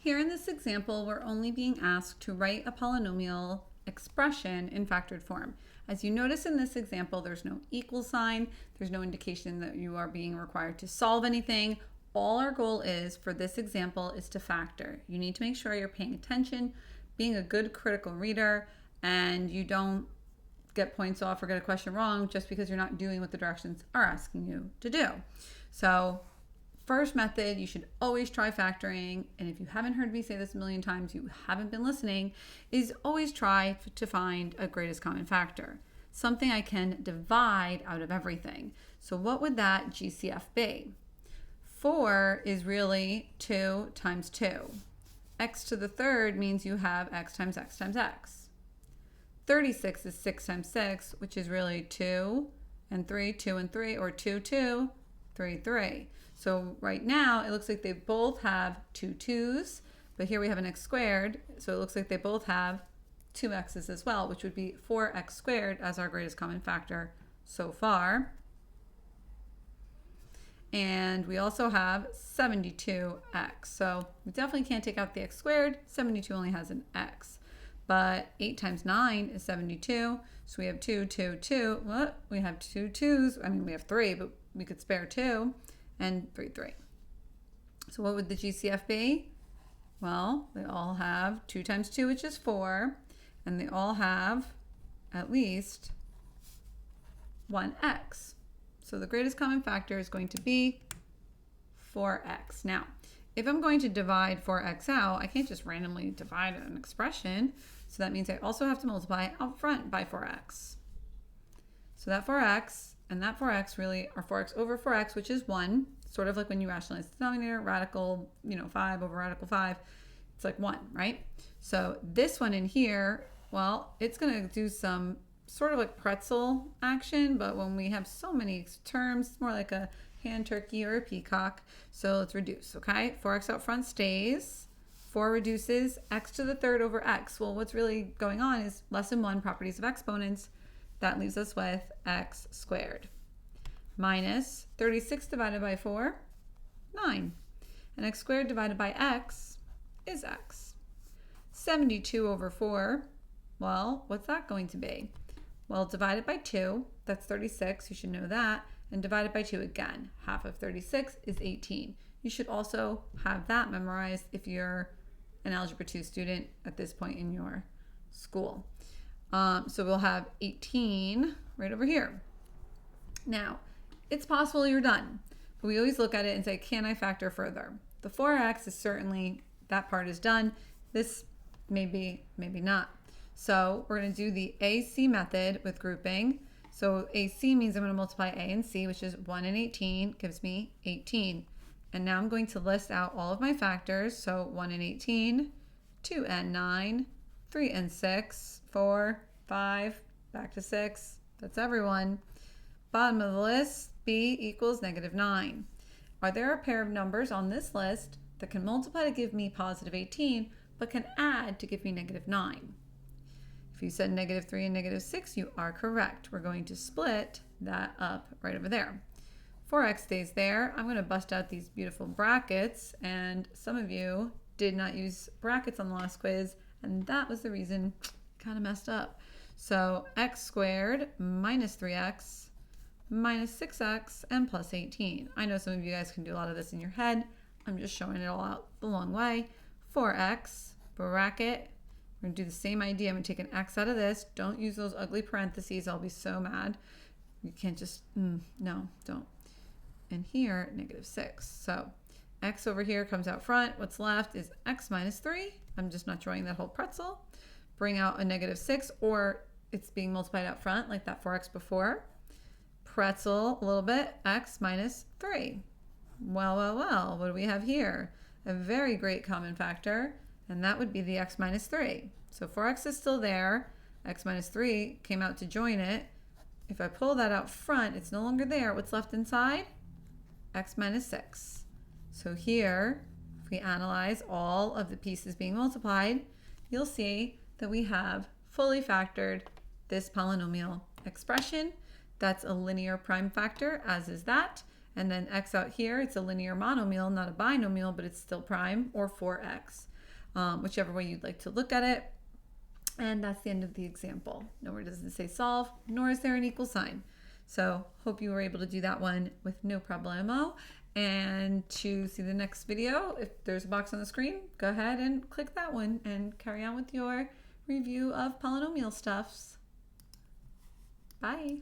Here in this example, we're only being asked to write a polynomial expression in factored form. As you notice in this example, there's no equal sign. There's no indication that you are being required to solve anything. All our goal is for this example is to factor. You need to make sure you're paying attention, being a good critical reader, and you don't get points off or get a question wrong just because you're not doing what the directions are asking you to do. So first method, you should always try factoring, and if you haven't heard me say this a million times, you haven't been listening, is always try to find a greatest common factor, something I can divide out of everything. So what would that GCF be? 4 is really 2 times 2. X to the third means you have x times x times x. 36 is 6 times 6, which is really 2 and 3, 2 and 3, or 2, 2, 3, 3. So right now, it looks like they both have 2 2's, but here we have an x squared, so it looks like they both have 2 x's as well, which would be 4x squared as our greatest common factor so far. And we also have 72x. So we definitely can't take out the x squared. 72 only has an x. But 8 times 9 is 72. So we have 2, 2, 2. Well, we have 2 2's. I mean, we have 3, but we could spare 2. And 3, 3. So what would the GCF be? Well, they all have 2 times 2, which is 4. And they all have at least 1x. So the greatest common factor is going to be 4x. Now, if I'm going to divide 4x out, I can't just randomly divide an expression. So that means I also have to multiply out front by 4x. So that 4x and that 4x really are 4x over 4x, which is 1. Sort of like when you rationalize the denominator, radical, 5 over radical 5. It's like 1, right? So this one in here, well, it's going to do some sort of like pretzel action, but when we have so many terms, it's more like a hand turkey or a peacock. So let's reduce, okay? 4x out front stays. 4 reduces x to the third over x. Well, what's really going on is lesson 1, properties of exponents. That leaves us with x squared. Minus 36 divided by 4, 9. And x squared divided by x is x. 72 over 4, well, what's that going to be? Well, divided by 2, that's 36, you should know that, and divided by 2 again. Half of 36 is 18. You should also have that memorized if you're an Algebra 2 student at this point in your school. So we'll have 18 right over here. Now, it's possible you're done, but we always look at it and say, can I factor further? The 4x is certainly, that part is done. This maybe not. So we're going to do the AC method with grouping. So AC means I'm going to multiply A and C, which is 1 and 18 gives me 18. And now I'm going to list out all of my factors. So 1 and 18, 2 and 9, 3 and 6, 4, 5, back to 6. That's everyone. Bottom of the list, B equals -9. Are there a pair of numbers on this list that can multiply to give me positive 18, but can add to give me -9? If you said -3 and -6, you are correct. We're going to split that up right over there. 4x stays there. I'm going to bust out these beautiful brackets, and some of you did not use brackets on the last quiz, and that was the reason I kind of messed up. So x squared minus 3x minus 6x and plus 18. I know some of you guys can do a lot of this in your head. I'm just showing it all out the long way. 4x bracket. We're going to do the same idea. I'm going to take an x out of this. Don't use those ugly parentheses. I'll be so mad. You can't just, no, don't. And here, -6. So x over here comes out front. What's left is x minus 3. I'm just not drawing that whole pretzel. Bring out a -6, or it's being multiplied out front like that 4x before. Pretzel a little bit, x minus 3. Well, what do we have here? A very great common factor. And that would be the x minus 3. So 4x is still there. X minus 3 came out to join it. If I pull that out front, it's no longer there. What's left inside? X minus 6. So here, if we analyze all of the pieces being multiplied, you'll see that we have fully factored this polynomial expression. That's a linear prime factor, as is that. And then x out here, it's a linear monomial, not a binomial, but it's still prime, or 4x. whichever way you'd like to look at it. And that's the end of the example. Nowhere does it say solve, nor is there an equal sign. So hope you were able to do that one with no problemo. And to see the next video, if there's a box on the screen, go ahead and click that one and carry on with your review of polynomial stuffs. Bye.